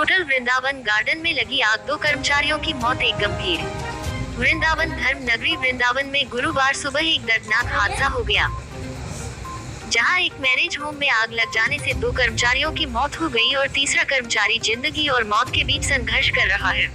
Hotel Vrindavan garden में लगी आग, 2 कर्मचारियों की मौत, एक गंभीर। वृंदावन धर्म नगरी वृंदावन में गुरुवार सुबह एक दर्दनाक हादसा हो गया, जहां एक मैरिज होम में आग लग जाने से 2 कर्मचारियों की मौत हो गई और तीसरा कर्मचारी जिंदगी और मौत के बीच संघर्ष कर रहा है।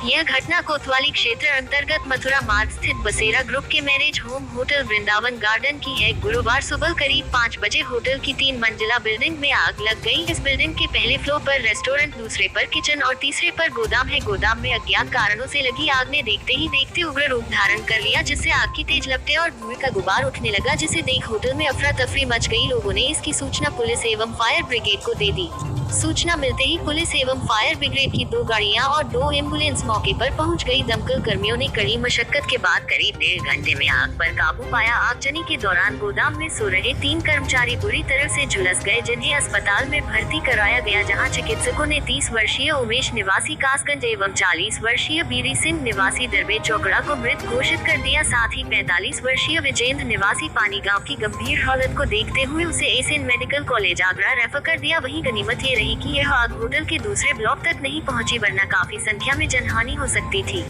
यह घटना कोतवाली क्षेत्र अंतर्गत मथुरा मार्ग स्थित बसेरा ग्रुप के marriage home hotel Vrindavan garden की है। गुरुवार सुबह करीब 5 बजे होटल की 3 मंजिला बिल्डिंग में आग लग गई। इस बिल्डिंग के पहले फ्लोर पर रेस्टोरेंट, दूसरे पर किचन और तीसरे पर गोदाम है। गोदाम में अज्ञात कारणों से लगी आग ने देखते ही देखते उग्र रूप धारण कर लिया, जिससे आग की तेज लपटें और धुएं का गुबार उठने लगा, जिसे देख होटल में अफरा तफरी मच गई। लोगों ने इसकी सूचना पुलिस एवं फायर ब्रिगेड को दे दी। सूचना मिलते ही पुलिस एवं फायर ब्रिगेड की 2 गाड़ियां और 2 एम्बुलेंस मौके पर पहुंच गई। दमकल कर्मियों ने कड़ी मशक्कत के बाद करीब 1.5 घंटे में आग पर काबू पाया। आगजनी के दौरान गोदाम में सो रहे 3 कर्मचारी बुरी तरह से झुलस गए, जिन्हें अस्पताल में भर्ती कराया गया, जहां चिकित्सकों ने 30 वर्षीय उमेश निवासी कासगंज एवं 40 वर्षीय बीरी सिंह निवासी दरबे चौकड़ा को मृत घोषित कर दिया। साथ ही 45 वर्षीय विजेंद्र निवासी पानी गाँव की गंभीर हालत को देखते हुए उसे Asian medical college Agra refer कर दिया। वहीं गनीमत ये रही कि यह आग होटल के दूसरे ब्लॉक तक नहीं पहुंची, वरना काफी संख्या में जनहानि हो सकती थी,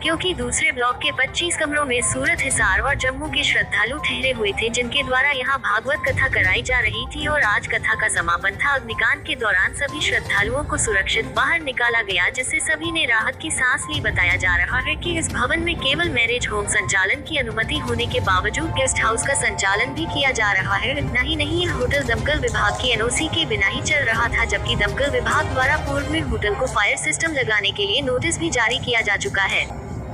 क्योंकि दूसरे ब्लॉक के 25 कमरों में सूरत, हिसार और जम्मू के श्रद्धालु ठहरे हुए थे, जिनके द्वारा यहां भागवत कथा कराई जा रही थी और आज कथा का समापन था। अग्निकांड के दौरान सभी श्रद्धालुओं को सुरक्षित बाहर निकाला गया, जिससे सभी ने राहत की सांस ली। बताया जा रहा है कि इस भवन में केवल मैरिज होम संचालन की अनुमति होने के बावजूद गेस्ट हाउस का संचालन भी किया जा रहा है। इतना ही नहीं, यह होटल दमकल विभाग की NOC के बिना ही चल रहा था, जबकि दमकल विभाग द्वारा पूर्व में होटल को फायर सिस्टम लगाने के लिए नोटिस भी जारी किया जा चुका है।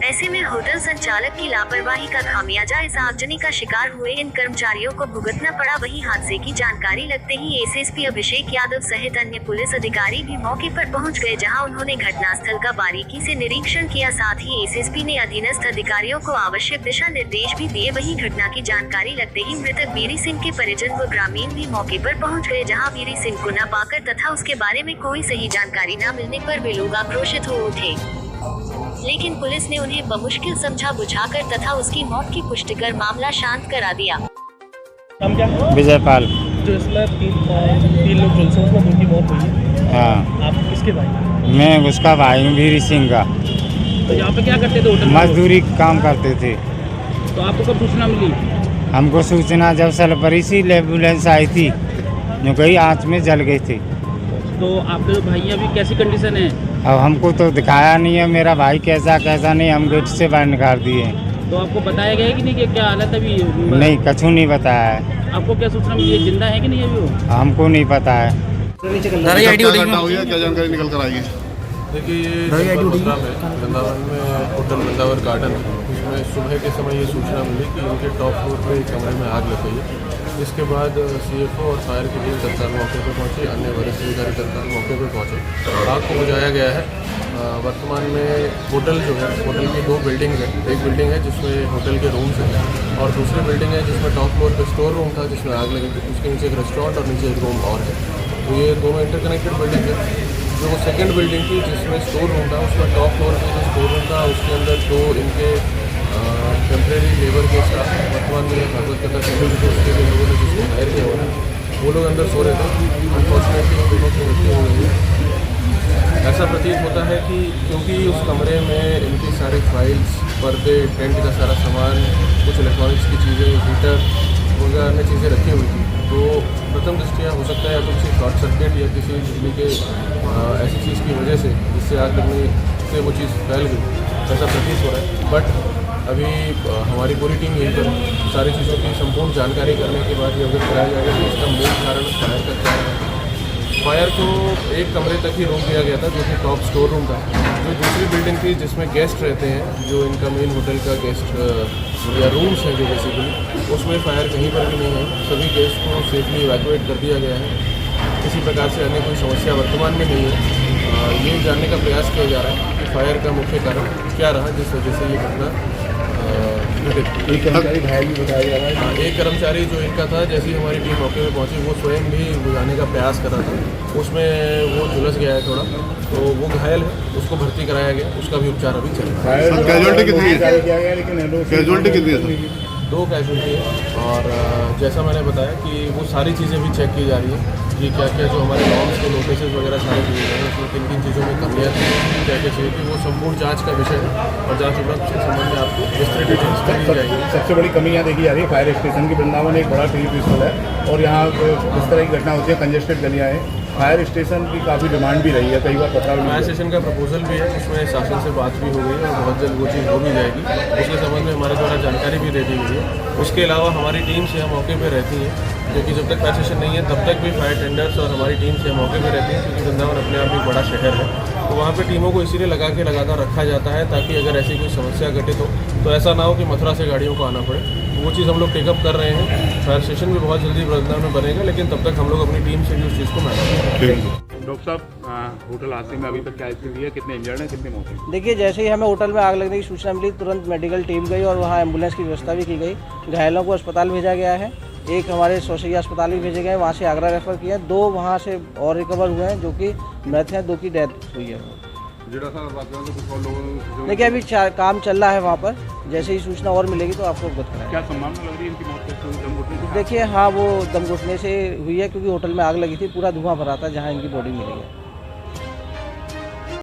ऐसे में होटल संचालक की लापरवाही का खामियाजा इस आगजनी का शिकार हुए इन कर्मचारियों को भुगतना पड़ा। वहीं हादसे की जानकारी लगते ही SSP अभिषेक यादव सहित अन्य पुलिस अधिकारी भी मौके पर पहुंच गए, जहां उन्होंने घटनास्थल का बारीकी से निरीक्षण किया। साथ ही SSP ने अधीनस्थ अधिकारियों को आवश्यक दिशा निर्देश भी दिए। वहीं घटना की जानकारी लगते ही मृतक बीरी सिंह के परिजन व ग्रामीण भी मौके पर पहुँच गए, जहाँ बीरी सिंह को न पाकर तथा उसके बारे में कोई सही जानकारी न मिलने पर वे लोग आक्रोशित हो उठे, लेकिन पुलिस ने उन्हें बमुश्किल समझा बुझाकर तथा उसकी मौत की पुष्टि कर मामला शांत करा दिया। हम क्या विजयपाल। जो इसमें तीन लोग जुलसे उसमें 2 की मौत हुई है। हाँ, आप किसके भाई? मैं उसका भाई हूँ, बीरी सिंह का। तो यहाँ पे क्या करते थे? होटल मजदूरी काम करते थे। तो आपको कब सूचना मिली? हमको सूचना जब सलपरी सी एम्बुलेंस आई थी, जो कई आँच में जल गई थी। तो आपके जो भाई अभी कैसी कंडीशन है? अब हमको तो दिखाया नहीं है मेरा भाई कैसा नहीं, हम गेट से बाहर निकाल दिए। तो आपको बताया गया है कि नहीं कि क्या हालत है अभी? नहीं, कछु नहीं बताया है। आपको क्या सूचना मिली है? जिंदा है कि नहीं अभी वो? हमको नहीं पता है। क्या जानकारी निकल कर आई है? देखिए, ये वृंदावन में होटल वृंदावन गार्डन है, उसमें सुबह के समय ये सूचना मिली कि उनके टॉप फ्लोर पे कमरे में आग लग गई है। इसके बाद CFO और फायर की टीम तत्काल मौके पर पहुंची, अन्य वरिष्ठ अधिकारी तत्काल मौके पर पहुंचे। आग को बुझाया गया है। वर्तमान में होटल जो है, होटल की 2 बिल्डिंग है। एक बिल्डिंग है जिसमें होटल के रूम्स हैं और दूसरी बिल्डिंग है जिसमें टॉप फ्लोर पे स्टोर रूम था, जिसमें आग लगी थी। उसके नीचे एक रेस्टोरेंट और नीचे एक रूम और है। तो ये दोनों इंटरकनेक्टेड बिल्डिंग है। जो वो सेकेंड बिल्डिंग थी जिसमें स्टोर रूम था, उसमें टॉप फ्लोर पे जो स्टोर रूम था उसके अंदर 2 इनके टेम्प्रेरी लेबर के स्टाफ, वर्तमान में भागवत कथा शेड्यूल के उसके लोगों ने जिसको हायर किया हुआ है, वो लोग अंदर सो रहे थे। अनफॉर्चुनेटली उन दोनों की मृत्यु हो गई है। ऐसा प्रतीत होता है कि क्योंकि उस कमरे में इनकी सारी फाइल्स, पर्दे, टेंट का सारा सामान, कुछ इलेक्ट्रॉनिक्स की चीज़ें, हीटर वगैरह अन्य चीज़ें रखी हुई थी, तो प्रथम दृष्टिया हो सकता है या तो किसी शॉर्ट सर्किट या किसी बिजली के ऐसी चीज़ की वजह से जिससे आग लगने से वो चीज़ फैल गई, ऐसा प्रतीत हो रहा है। बट अभी हमारी पूरी टीम यहीं पर सारी चीज़ों की संपूर्ण जानकारी करने के बाद ये अवगत कराया जाएगा कि इसका मूल कारण फायर का क्या है। फायर को एक कमरे तक ही रोक दिया गया था, जो कि टॉप स्टोर रूम था। जो दूसरी बिल्डिंग थी जिसमें गेस्ट रहते हैं, जो इनका मेन होटल का गेस्ट या रूम्स हैं जो बेसिकली, उसमें फायर कहीं पर भी नहीं है। सभी गेस्ट को सेफली इवैक्यूएट कर दिया गया है। किसी प्रकार से अन्य कोई समस्या वर्तमान में नहीं है। ये जानने का प्रयास किया जा रहा है कि फायर का मुख्य कारण क्या रहा जिस वजह से ये घटना घटित। एक कर्मचारी घायल भी बताया जा रहा है। एक कर्मचारी जो इनका था, जैसे ही हमारी टीम मौके पर पहुंची, वो स्वयं भी बुझाने का प्रयास कर रहा था। उसमें वो झुलस गया है थोड़ा, तो वो घायल है, उसको भर्ती कराया गया, उसका भी उपचार अभी चल रहा है। कैजुअलिटी कितनी है? कैजुअलिटी कितनी है? 2 कैजुअलिटी है। और जैसा मैंने बताया कि वो सारी चीज़ें भी चेक की जा रही है। ये क्या क्या जो हमारे नॉर्म्स के नोटिस वगैरह सारे दिए गए हैं, उसमें किन किन चीज़ों में कमियाँ थी, क्या क्या चाहिए थी, वो संपूर्ण जांच का विषय है और जांच उपलब्ध के संबंध में आपको विस्तृत डिटेल्स दी जाएगी। सबसे बड़ी कमी यहाँ देखी जा रही है फायर स्टेशन की। वृंदावन एक बड़ा टूरिस्ट स्थल है और यहाँ इस तरह की घटना होती है, कंजेस्टेड गलियाँ हैं। फायर स्टेशन की काफ़ी डिमांड भी रही है, कई बार पता फायर स्टेशन का प्रपोजल भी है, उसमें शासन से बात भी हो गई है और बहुत जल्द वो चीज़ हो भी जाएगी। उसके संबंध में हमारे द्वारा जानकारी भी दे दी गई है। उसके अलावा हमारी टीम से हम मौके पर रहती हैं, क्योंकि जब तक फायर स्टेशन नहीं है तब तक भी फायर टेंडर्स और हमारी टीम से मौके पर रहती हैं, क्योंकि वृंदावन अपने आप एक बड़ा शहर है। तो वहाँ पे टीमों को इसीलिए लगातार रखा जाता है ताकि अगर ऐसी कोई समस्या घटित हो तो ऐसा ना हो कि मथुरा से गाड़ियों को आना पड़े। वो चीज़ हम लोग टेकअप कर रहे हैं। फायर स्टेशन भी बहुत जल्दी वृंदावन में बनेगा, लेकिन तब तक हम लोग अपनी टीम से भी उस चीज़ को मैनेज करेंगे। डॉक्टर साहब, होटल हादसे में अभी तक क्या स्थिति है, कितने इंजर्ड हैं, कितने मौत हुई? देखिए, जैसे ही हमें होटल में आग लगने की सूचना मिली, तुरंत मेडिकल टीम गई और वहाँ एम्बुलेंस की व्यवस्था भी की गई। घायलों को अस्पताल भेजा गया है, एक हमारे सोसैया अस्पताल भी भेजे गए, वहाँ से आगरा रेफर किया। 2 वहाँ से और रिकवर हुए हैं जो कि मृत हैं, 2 की डेथ हुई है। देखिए, अभी काम चल रहा है वहाँ पर, जैसे ही सूचना और मिलेगी तो आपको अवगत कराएंगे। क्या संभावना लग रही है इनकी मौत कैसे हुई, दम घुटने से? देखिए, हाँ, वो दम घुटने से हुई है, क्योंकि होटल में आग लगी थी, पूरा धुआं भरा था जहाँ इनकी बॉडी मिली है।